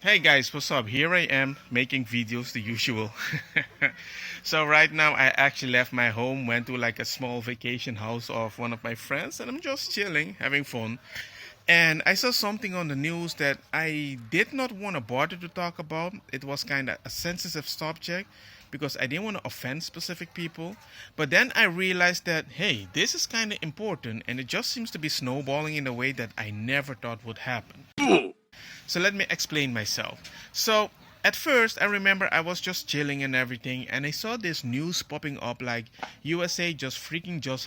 Hey guys, what's up? Here I am making videos the usual. So right now I actually left my home, went to like a small vacation house of one of my friends, and I'm just chilling, having fun. And I saw something on the news that I did not want to bother to talk about. It was kind of a sensitive subject because I didn't want to offend specific people. But then I realized that, hey, this is kind of important and it just seems to be snowballing in a way that I never thought would happen. So let me explain myself. So at first, I remember I was just chilling and everything, and I saw this news popping up like USA just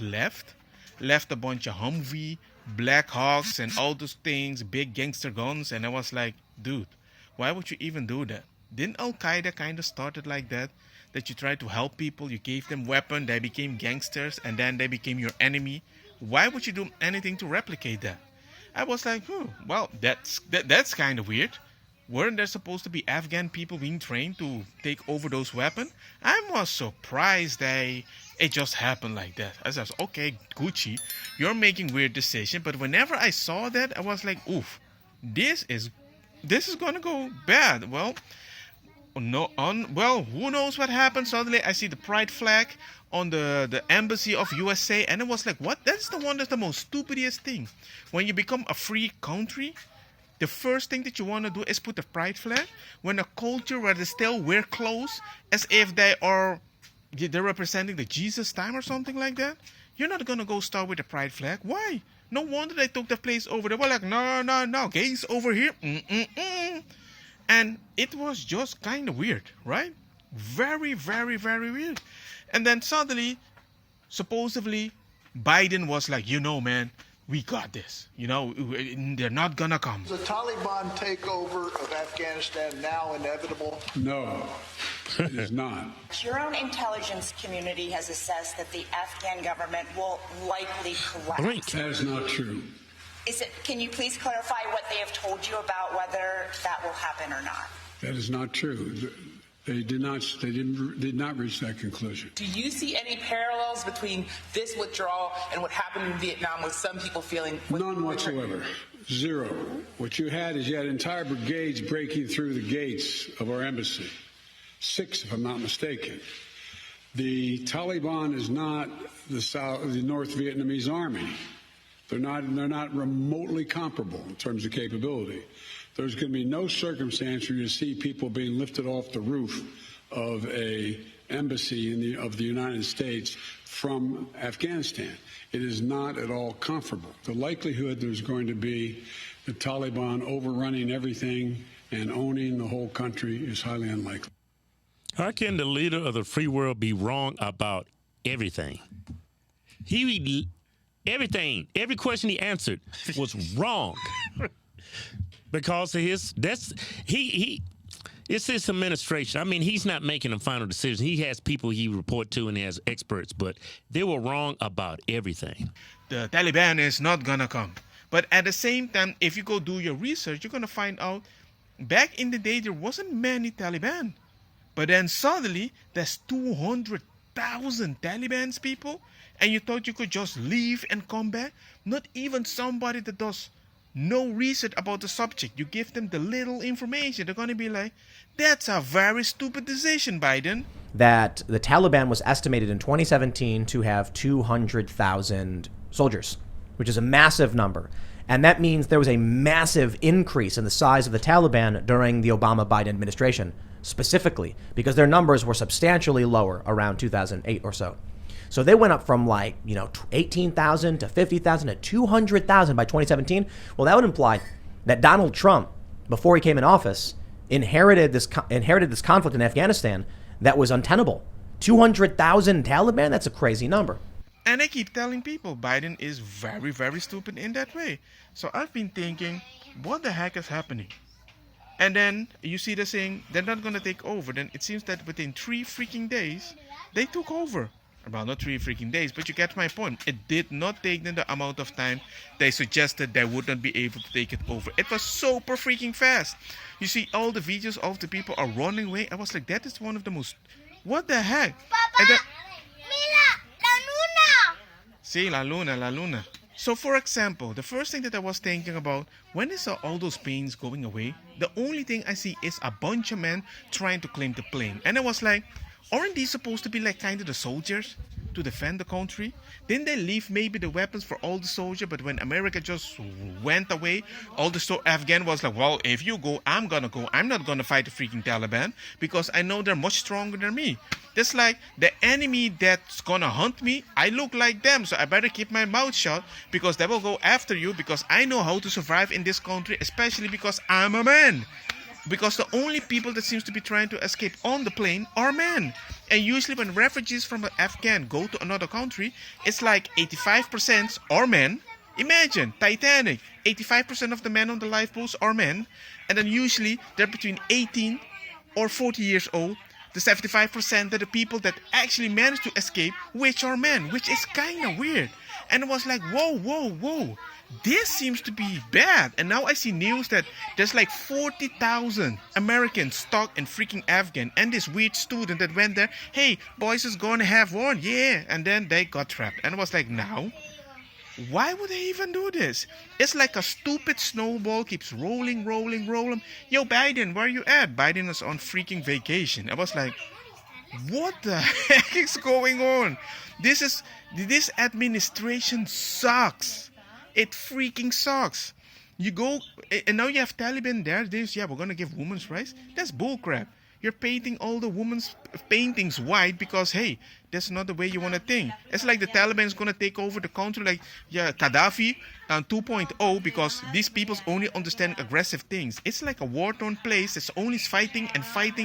left a bunch of Humvee, Black Hawks, and all those things, big gangster guns, and I was like, dude, why would you even do that? Didn't Al Qaeda kind of started like that? That you tried to help people, you gave them weapons, they became gangsters, and then they became your enemy. Why would you do anything to replicate that? I was like, well, that's kind of weird. Weren't there supposed to be Afghan people being trained to take over those weapons? I was surprised that it just happened like that. I was okay, Gucci, you're making weird decisions. But whenever I saw that, I was like, oof, this is gonna go bad. Well, no, well, who knows what happened? Suddenly, I see the pride flag on the embassy of USA, and it was like, what? That's the most stupidest thing. When you become a free country, the first thing that you want to do is put the pride flag. When a culture where they still wear clothes as if they're representing the Jesus time or something like that, you're not gonna go start with the pride flag. Why? No wonder they took the place over. They were like, no, gays over here. And it was just kind of weird, right? Very, very, very weird. And then suddenly, supposedly, Biden was like, man, we got this. They're not gonna come. Is the Taliban takeover of Afghanistan now inevitable? No, it is not. Your own intelligence community has assessed that the Afghan government will likely collapse. That is not true. Can you please clarify what they have told you about whether that will happen or not? That is not true. They did not reach that conclusion. Do you see any parallels between this withdrawal and what happened in Vietnam with some people feeling... None whatsoever. Zero. What you had entire brigades breaking through the gates of our embassy. 6, if I'm not mistaken. The Taliban is not the North Vietnamese army. They're not remotely comparable in terms of capability. There's going to be no circumstance where you see people being lifted off the roof of a embassy of the United States from Afghanistan. It is not at all comparable. The likelihood there's going to be the Taliban overrunning everything and owning the whole country is highly unlikely. How can the leader of the free world be wrong about everything? Every question he answered was wrong. Because it's his administration. I mean, he's not making a final decision. He has people he report to and he has experts, but they were wrong about everything. The Taliban is not gonna come. But at the same time, if you go do your research, you're gonna find out back in the day there wasn't many Taliban. But then suddenly there's 200,000 Taliban's people, and you thought you could just leave and come back? Not even somebody that does no research about the subject. You give them the little information, they're going to be like, that's a very stupid decision, Biden. That the Taliban was estimated in 2017 to have 200,000 soldiers, which is a massive number. And that means there was a massive increase in the size of the Taliban during the Obama-Biden administration, specifically because their numbers were substantially lower around 2008 or so. So they went up from 18,000 to 50,000 to 200,000 by 2017. Well, that would imply that Donald Trump, before he came in office, inherited this conflict in Afghanistan that was untenable. 200,000 Taliban, that's a crazy number. And I keep telling people Biden is very, very stupid in that way. So I've been thinking, what the heck is happening? And then you see the saying, they're not going to take over. Then it seems that within 3 freaking days, they took over. Well, not 3 freaking days, but you get my point. It did not take them the amount of time they suggested they would not be able to take it over. It was super freaking fast. You see all the videos of the people are running away. I was like, that is one of the most... What the heck? Papa, And then, mira, la luna. see, la luna. So, for example, the first thing that I was thinking about, when is all those planes going away? The only thing I see is a bunch of men trying to claim the plane. And I was like, aren't these supposed to be like kind of the soldiers to defend the country? Didn't they leave maybe the weapons for all the soldiers? But when America just went away, all the Afghan was like, well, if you go, I'm gonna go. I'm not gonna fight the freaking Taliban because I know they're much stronger than me. Just like the enemy that's gonna hunt me, I look like them, so I better keep my mouth shut because they will go after you because I know how to survive in this country, especially because I'm a man. Because the only people that seems to be trying to escape on the plane are men. And usually when refugees from Afghan go to another country, it's like 85% are men. Imagine, Titanic, 85% of the men on the lifeboats are men. And then usually they're between 18 or 40 years old. The 75% are the people that actually managed to escape, which are men, which is kind of weird. And it was like, whoa, whoa, whoa. This seems to be bad. And now I see news that there's like 40,000 Americans stuck in freaking Afghan. And this weird student that went there, hey, boys is going to have one. Yeah. And then they got trapped. And I was like, now? Why would they even do this? It's like a stupid snowball keeps rolling. Yo, Biden, where you at? Biden is on freaking vacation. I was like, what the heck is going on? This administration sucks. It freaking sucks. You go, and now you have Taliban there. Yeah, we're going to give women's rights. That's bullcrap. You're painting all the women's paintings white because, hey, that's not the way you want to think. It's like the Taliban is going to take over the country like Gaddafi 2.0 because these people only understand aggressive things. It's like a war-torn place that's only fighting and family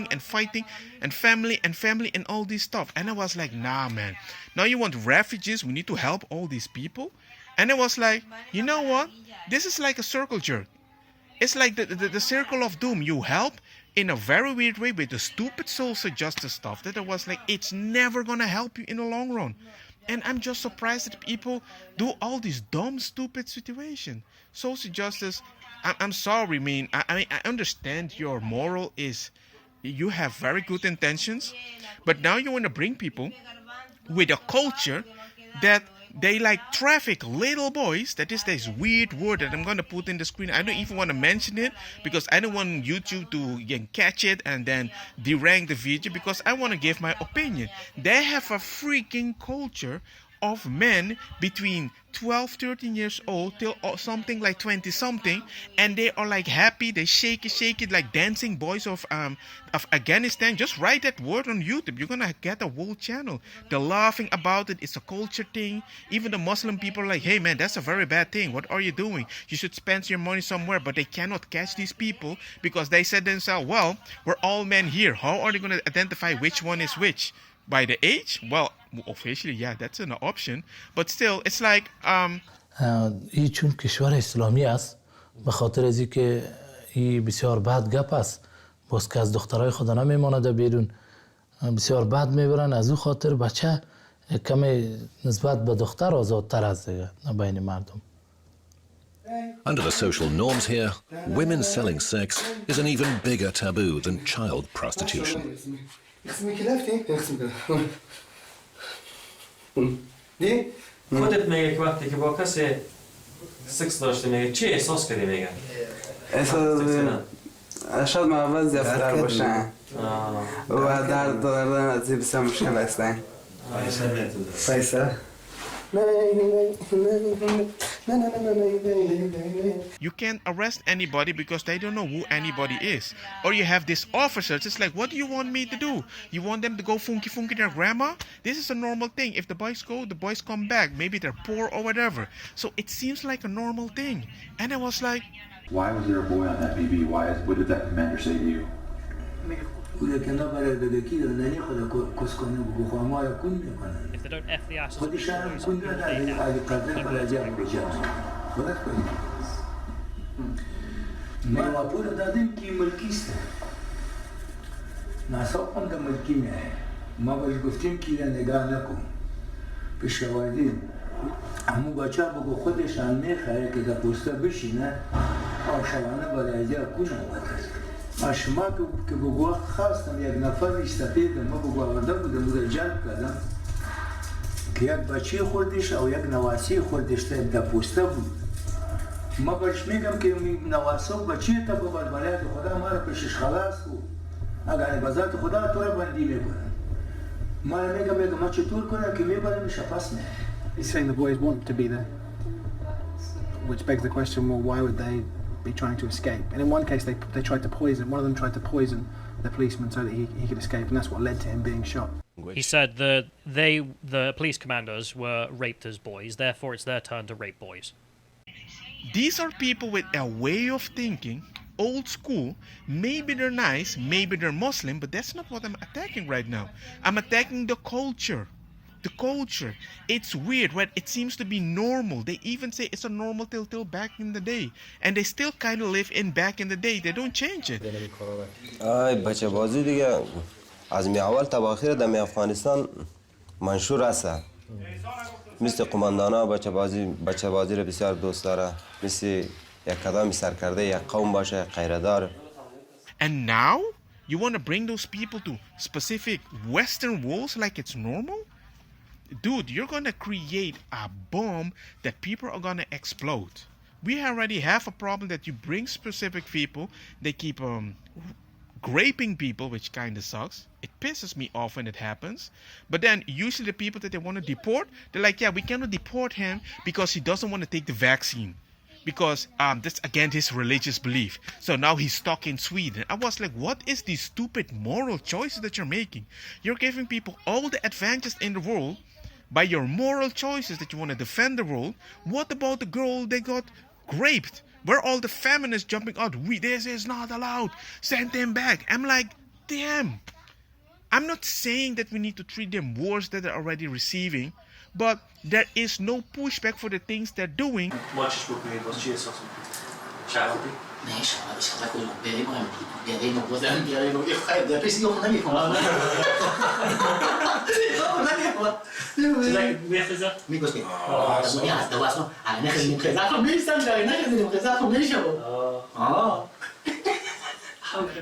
and all this stuff. And I was like, nah, man. Now you want refugees? We need to help all these people? And I was like, you know what? This is like a circle jerk. It's like the circle of doom. You help in a very weird way with the stupid social justice stuff that I was like, it's never going to help you in the long run. And I'm just surprised that people do all these dumb, stupid situations. Social justice, I'm sorry, man. I mean, I understand your moral is, you have very good intentions, but now you want to bring people with a culture that they like traffic little boys. That is this weird word that I'm going to put in the screen. I don't even want to mention it because I don't want YouTube to catch it and then derank the video because I want to give my opinion. They have a freaking culture of men between 12, 13 years old till something like 20 something, and they are like happy. They shake it like dancing boys of Afghanistan. Just write that word on YouTube. You're gonna get a whole channel. They're laughing about it. It's a culture thing. Even the Muslim people are like, hey man, that's a very bad thing. What are you doing? You should spend your money somewhere. But they cannot catch these people because they said themselves, well, we're all men here. How are they gonna identify which one is which? By the age? Well, officially, yeah, that's an option. But still, it's like این چون کشور اسلامی است به خاطر از اینکه این بسیار بد گپ است باز که از دخترای خدا نمیماند بیرون بسیار بد میبرن از اون خاطر بچه کمی نسبت به دختر آزادتر است دیگه بین مردم. Under the social norms here, women selling sex is an even bigger taboo than child prostitution. خودت میگه که وقتی که با کسی سکس داشتی میگه چی احساس کردی میگه؟ احساس شاید ما اول زیادتر باشن و درد دادن از این بسیار مشکل هستن. فیصل you can't arrest anybody because they don't know who anybody is. Or you have this officers, it's like, what do you want me to do? You want them to go funky their grandma? This is a normal thing. If the boys go, the boys come back. Maybe they're poor or whatever. So it seems like a normal thing. And I was like, why was there a boy on that BB? What did that commander say to you? If they don't F the asses, همون بچه هم بگو خودش هم میخواه که در پوسته بشینه آشوانه برای ازیا کنه ما شما که بگو خواستم یک نفر ایستفیدم ما بگو آورده بودم بوده جلب کردم که یک بچه خوردش او یک نواسی خوردش در پوسته بود. ما برش میگم که نواسا بچه تا با بلایت خدا ما را پیشش خلاص بود. اگر بذات خدا تو را بندی میکنن. ما میگم ما چطور کنم که میبرم شفاس نه. He's saying the boys want to be there, which begs the question, well, why would they be trying to escape? And in one case, they tried to poison. One of them tried to poison the policeman so that he could escape, and that's what led to him being shot. He said that the police commandos were raped as boys, therefore it's their turn to rape boys. These are people with a way of thinking, old school. Maybe they're nice, maybe they're Muslim, but that's not what I'm attacking right now. I'm attacking the culture. The culture. It's weird, right? It seems to be normal. They even say it's a normal till back in the day. And they still kind of live in back in the day. They don't change it. آی بچه بازی دیگه از می اول تا آخر در افغانستان منشور است. مثل قماندانا بچه بازی رو بسیار دوست داره. مثل یک کدام سرکرده یک قوم باشه غیردار. And now you want to bring those people to specific Western walls like it's normal? Dude, you're gonna create a bomb that people are gonna explode. We already have a problem that you bring specific people, they keep graping people, which kind of sucks. It pisses me off when it happens. But then usually the people that they want to deport, they're like, yeah, we cannot deport him because he doesn't want to take the vaccine. Because that's against his religious belief. So now he's stuck in Sweden. I was like, what is these stupid moral choices that you're making? You're giving people all the advantages in the world by your moral choices that you want to defend the world. What about the girl that got raped? Where all the feminists jumping out, this is not allowed, send them back. I'm like, damn. I'm not saying that we need to treat them worse than they're already receiving, but there is no pushback for the things they're doing.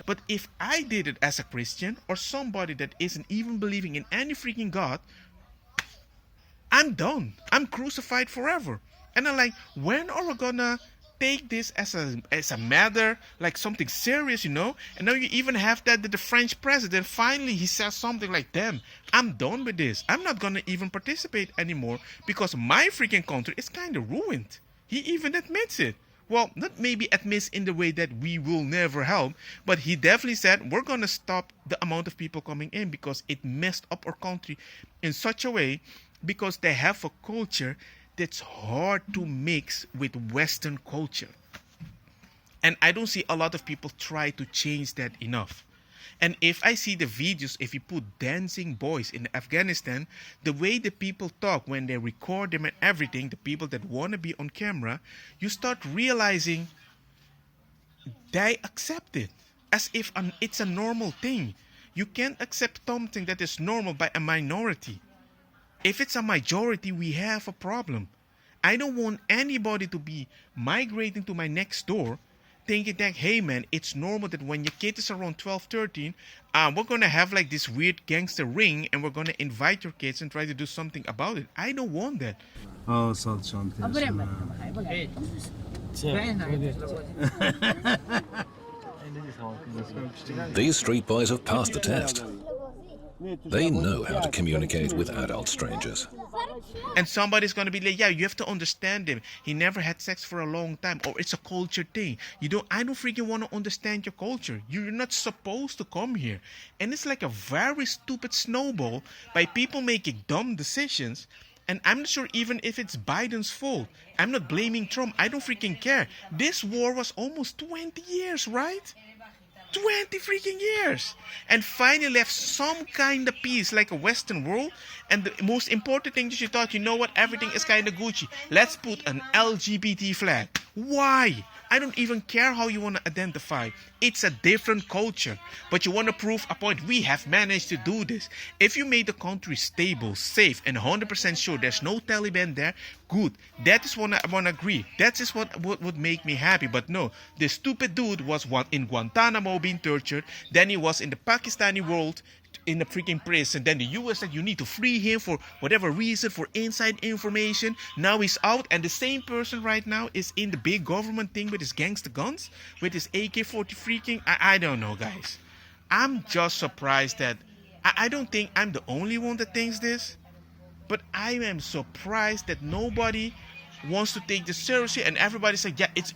But if I did it as a Christian or somebody that isn't even believing in any freaking God, I'm done. I'm crucified forever. And I'm like, when are we gonna take this as a matter, like something serious, you know? And now you even have that the French president, finally he says something like, damn, I'm done with this. I'm not gonna even participate anymore because my freaking country is kind of ruined. He even admits it. Well, not maybe admits in the way that we will never help, but he definitely said we're gonna stop the amount of people coming in because it messed up our country in such a way because they have a culture that's hard to mix with Western culture. And I don't see a lot of people try to change that enough. And if I see the videos, if you put dancing boys in Afghanistan, the way the people talk when they record them and everything, the people that want to be on camera, you start realizing they accept it as if it's a normal thing. You can't accept something that is normal by a minority. If it's a majority, we have a problem. I don't want anybody to be migrating to my next door thinking that, hey man, it's normal that when your kid is around 12, 13, we're going to have like this weird gangster ring and we're going to invite your kids and try to do something about it. I don't want that. Oh, so something. These street boys have passed the test. They know how to communicate with adult strangers. And somebody's going to be like, yeah, you have to understand him. He never had sex for a long time. Or it's a culture thing. I don't freaking want to understand your culture. You're not supposed to come here. And it's like a very stupid snowball by people making dumb decisions. And I'm not sure even if it's Biden's fault. I'm not blaming Trump. I don't freaking care. This war was almost 20 years, right? 20 freaking years, and finally left some kind of peace like a Western world. And the most important thing that you thought, you know what, everything is kind of Gucci. Let's put an LGBT flag. Why? I don't even care how you want to identify. It's a different culture. But you want to prove a point. We have managed to do this. If you made the country stable, safe, and 100% sure there's no Taliban there, good. That is what I want to agree. That is what would make me happy. But no, the stupid dude was in Guantanamo being tortured. Then he was in the Pakistani world in the freaking prison. Then the US said you need to free him for whatever reason, for inside information. Now he's out, and the same person right now is in the big government thing with his gangster guns, with his AK-40 freaking. I don't know, guys. I'm just surprised that I don't think I'm the only one that thinks this, but I am surprised that nobody wants to take this seriously, and everybody's like, yeah, it's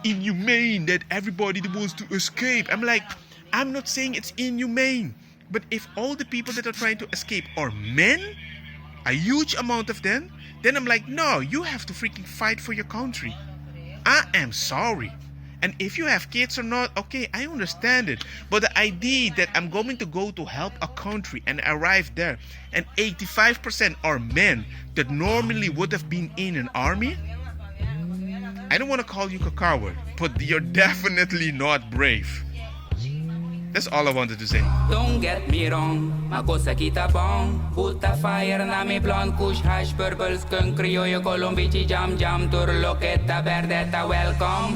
inhumane that everybody wants to escape. I'm like, I'm not saying it's inhumane, but if all the people that are trying to escape are men, a huge amount of them, then I'm like, no, you have to freaking fight for your country. I am sorry. And if you have kids or not, okay, I understand it. But the idea that I'm going to go to help a country and arrive there, and 85% are men that normally would have been in an army, I don't want to call you a coward, but you're definitely not brave. That's all I wanted to say. Don't get me wrong, ma cosa kita bong. Put a fire na mi blonde, kush hash, purple skunk, criollo, colombici, jam, jam, turloqueta, verdeta, welcome.